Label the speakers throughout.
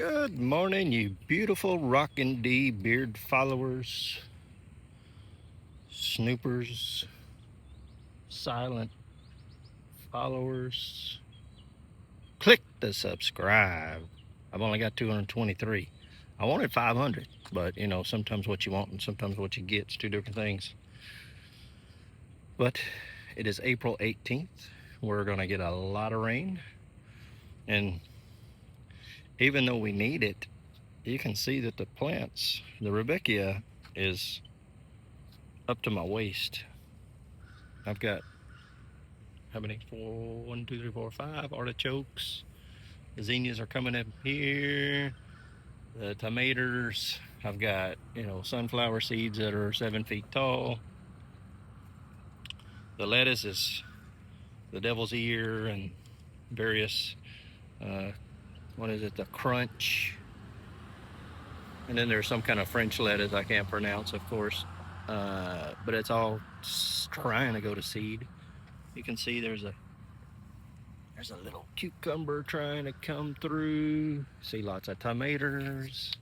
Speaker 1: Good morning, you beautiful Rockin' D beard followers, snoopers, silent followers. Click the subscribe. I've only got 223. I wanted 500, but you know, sometimes what you want and sometimes what you get is two different things. But it is April 18th. We're going to get a lot of rain. And even though we need it, you can see that the plants, the Rudbeckia, is up to my waist. I've got how many? Four, 1, 2, 3, 4, 5 artichokes. The zinnias are coming up here. The tomatoes. I've got, sunflower seeds that are 7 feet tall. The lettuce is the devil's ear and various, what is it? The crunch. And then there's some kind of French lettuce I can't pronounce, of course. But it's all trying to go to seed. You can see there's a little cucumber trying to come through. See lots of tomatoes.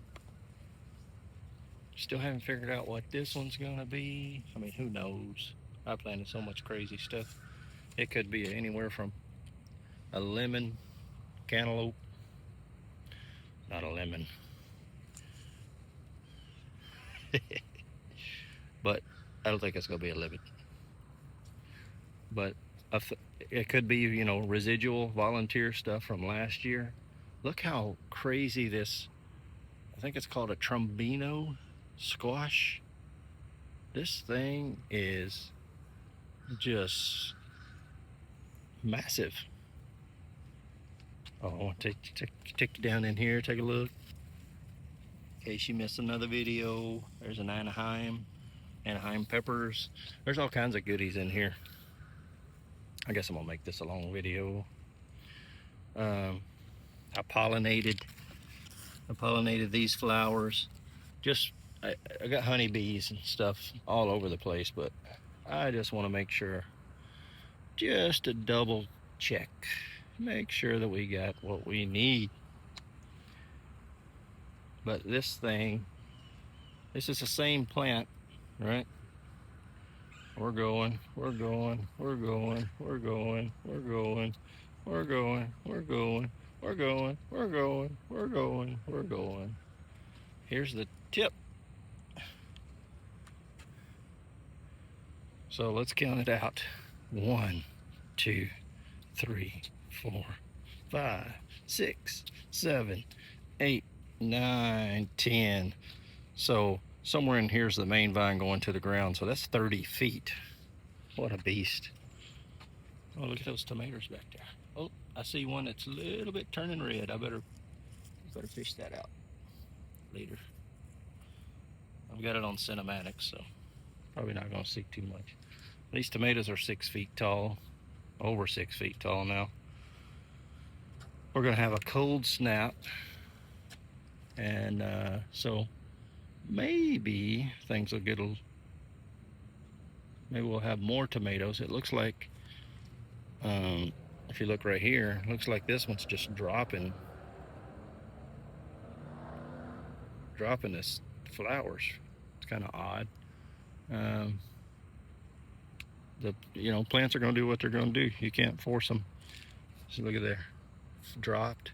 Speaker 1: Still haven't figured out what this one's gonna be. I mean, who knows? I planted so much crazy stuff. It could be anywhere from a lemon, cantaloupe, not a lemon. But I don't think it's gonna be a lemon. But it could be, residual volunteer stuff from last year. Look how crazy this, I think it's called a trombino squash. This thing is just massive. Oh, I want to take you down in here, take a look. In case you missed another video, there's an Anaheim peppers. There's all kinds of goodies in here. I guess I'm gonna make this a long video. I pollinated these flowers. I got honeybees and stuff all over the place, but I just want to make sure, just to double check, make sure that we got what we need. But this is the same plant, right? We're going. Here's the tip. So let's count it out. 1, 2, 3, 4, 5, 6, 7, 8, 9, 10. So somewhere in here's the main vine going to the ground. So that's 30 feet. What a beast. Oh, look at those tomatoes back there. Oh, I see one that's a little bit turning red. I better fish that out later. I've got it on cinematics, so probably not going to see too much. These tomatoes are 6 feet tall, over 6 feet tall now. We're going to have a cold snap, and so maybe things will get maybe we'll have more tomatoes. It looks like, if you look right here, it looks like this one's just dropping this flowers. It's kind of odd. The plants are going to do what they're going to do. You can't force them. So look at there, it's dropped.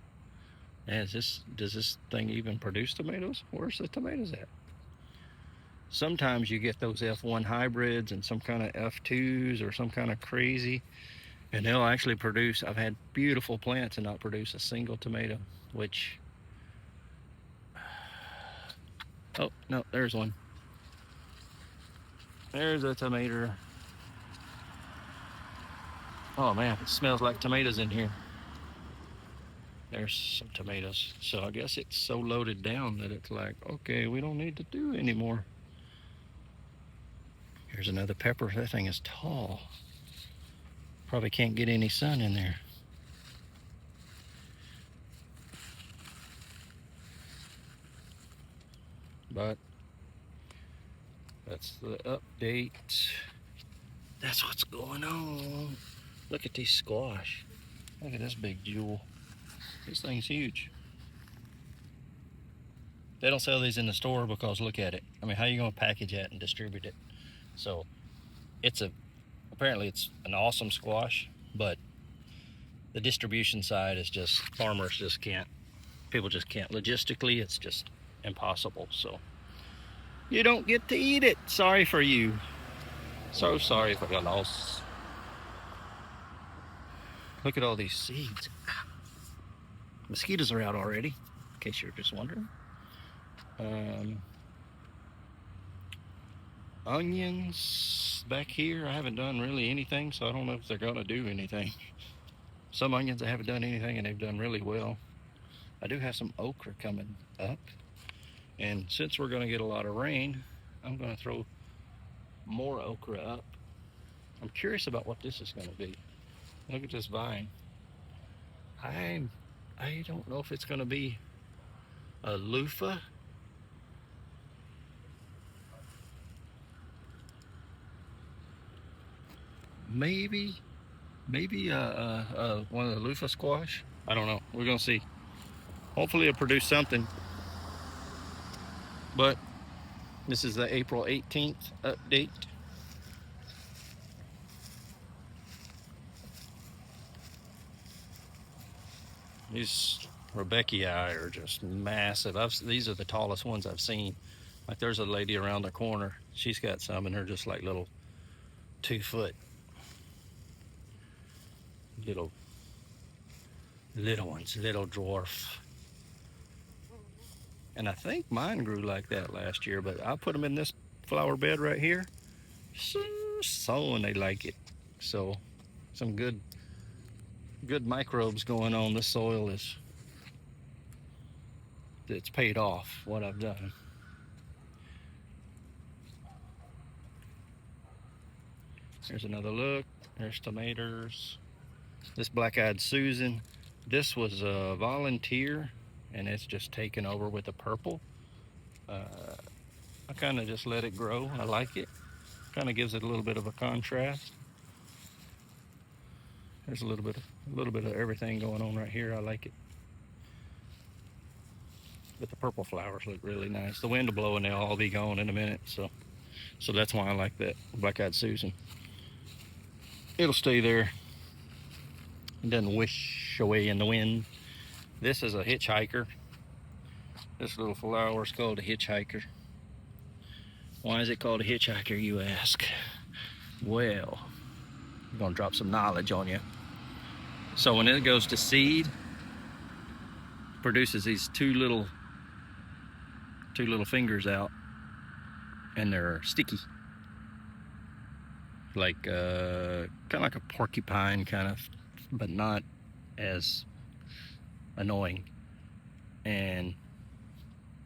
Speaker 1: And does this thing even produce tomatoes? Where's the tomatoes at? Sometimes you get those F1 hybrids and some kind of F2s or some kind of crazy, and they'll actually produce. I've had beautiful plants and not produce a single tomato, which, oh no, there's one. There's a tomato. Oh man, it smells like tomatoes in here. There's some tomatoes. So I guess it's so loaded down that it's like, okay, we don't need to do anymore. Here's another pepper. That thing is tall. Probably can't get any sun in there. But that's the update. That's what's going on. Look at these squash. Look at this big jewel. This thing's huge. They don't sell these in the store because look at it. I mean, how are you going to package that and distribute it? So apparently it's an awesome squash, but the distribution side is just, farmers just can't, people just can't. Logistically, it's just impossible. So you don't get to eat it. Sorry for you. So sorry for your loss. Look at all these seeds. Mosquitoes are out already, in case you're just wondering. Onions back here, I haven't done really anything, so I don't know if they're gonna do anything. Some onions I haven't done anything and they've done really well. I do have some okra coming up, and since we're gonna get a lot of rain, I'm gonna throw more okra up. I'm curious about what this is gonna be. Look at this vine. I don't know if it's gonna be a loofah. Maybe one of the loofah squash. I don't know. We're gonna see. Hopefully it'll produce something. But this is the April 18th update. These Rebeccae are just massive. These are the tallest ones I've seen. Like there's a lady around the corner. She's got some and they're just like little 2-foot. Little ones, little dwarf. And I think mine grew like that last year, but I put them in this flower bed right here. So and they like it. So some good microbes going on. This soil it's paid off what I've done. There's another look. There's tomatoes. This black-eyed Susan, this was a volunteer and it's just taken over with the purple. I kind of just let it grow. I like it. Kind of gives it a little bit of a contrast. There's a little bit of everything going on right here. I like it. But the purple flowers look really nice. The wind will blow and they'll all be gone in a minute. So that's why I like that black-eyed Susan. It'll stay there. It doesn't wish away in the wind. This is a hitchhiker. This little flower is called a hitchhiker. Why is it called a hitchhiker, you ask? Well, I'm gonna drop some knowledge on you. So when it goes to seed, it produces these two little fingers out, and they're sticky. Like kind of like a porcupine kind of, but not as annoying. And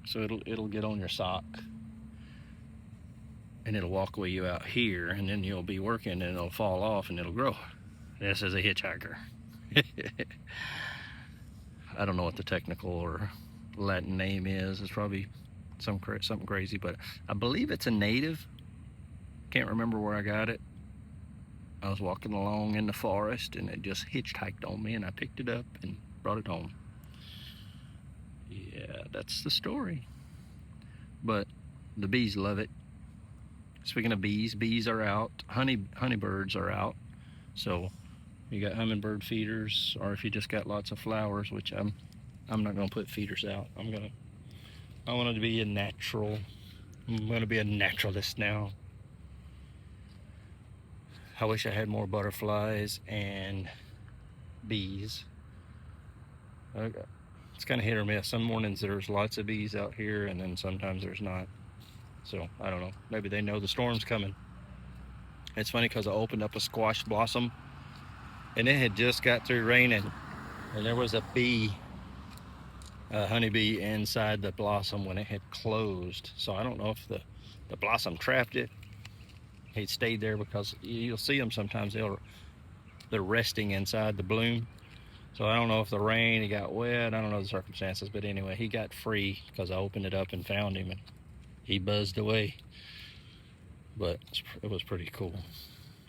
Speaker 1: so it'll get on your sock and it'll walk with you out here, and then you'll be working and it'll fall off and it'll grow. This is a hitchhiker. I don't know what the technical or Latin name is. It's probably something crazy, but I believe it's a native. Can't remember where I got it. I was walking along in the forest and it just hitchhiked on me and I picked it up and brought it home. Yeah, that's the story. But the bees love it. Speaking of bees, bees are out. Honeybirds are out. So you got hummingbird feeders, or if you just got lots of flowers, which I'm not gonna put feeders out. I want it to be a natural. I'm gonna be a naturalist now. I wish I had more butterflies and bees. It's kind of hit or miss. Some mornings there's lots of bees out here, and then sometimes there's not. So I don't know. Maybe they know the storm's coming. It's funny because I opened up a squash blossom, and it had just got through raining, and there was a honeybee inside the blossom when it had closed. So I don't know if the blossom trapped it. He stayed there because you'll see them sometimes. They're resting inside the bloom. So I don't know if the rain, he got wet. I don't know the circumstances, but anyway, he got free because I opened it up and found him, and he buzzed away. But it was pretty cool.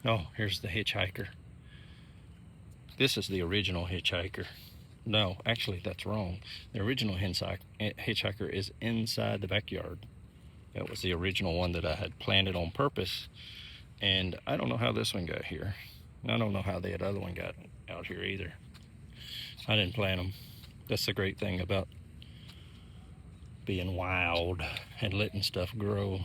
Speaker 1: Oh, here's the hitchhiker. This is the original hitchhiker. No, actually, that's wrong. The original hitchhiker is inside the backyard. That was the original one that I had planted on purpose. And I don't know how this one got here. I don't know how that other one got out here either. I didn't plant them. That's the great thing about being wild and letting stuff grow.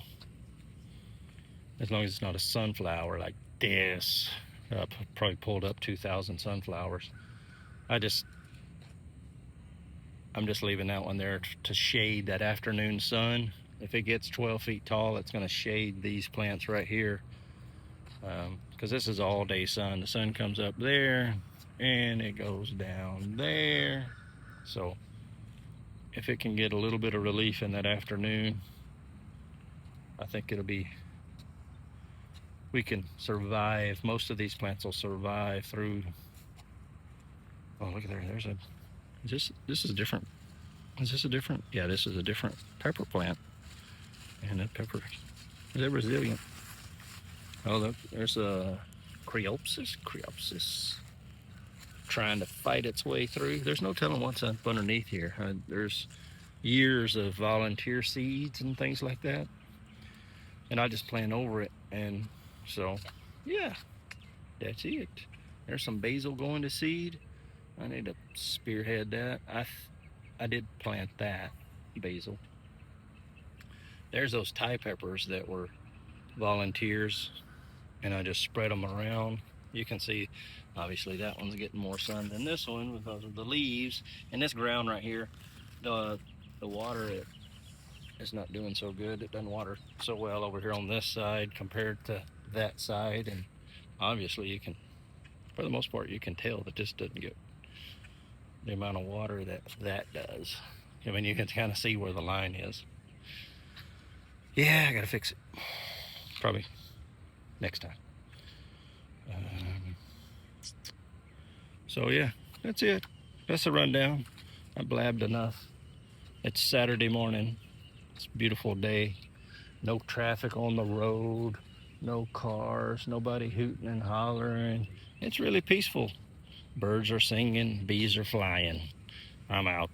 Speaker 1: As long as it's not a sunflower like this. I probably pulled up 2,000 sunflowers. I'm just leaving that one there to shade that afternoon sun. If it gets 12 feet tall, it's going to shade these plants right here. Because this is all day sun. The sun comes up there and it goes down there. So if it can get a little bit of relief in that afternoon, I think we can survive. Most of these plants will survive through. Oh, look at there. This is different. Is this a different? Yeah, this is a different pepper plant. And that pepper, they're resilient. Oh, look, there's a Creopsis trying to fight its way through. There's no telling what's up underneath here. There's years of volunteer seeds and things like that. And I just plant over it. And so, yeah, that's it. There's some basil going to seed. I need to spearhead that. I did plant that basil. There's those Thai peppers that were volunteers, and I just spread them around. You can see, obviously, that one's getting more sun than this one because of the leaves. And this ground right here, the water is not doing so good. It doesn't water so well over here on this side compared to that side. And obviously, you can, for the most part, you can tell that this doesn't get the amount of water that does. I mean, you can kind of see where the line is. Yeah, I gotta fix it. Probably next time. So yeah, that's it. That's a rundown. I blabbed enough. It's Saturday morning. It's a beautiful day. No traffic on the road. No cars. Nobody hooting and hollering. It's really peaceful. Birds are singing. Bees are flying. I'm out.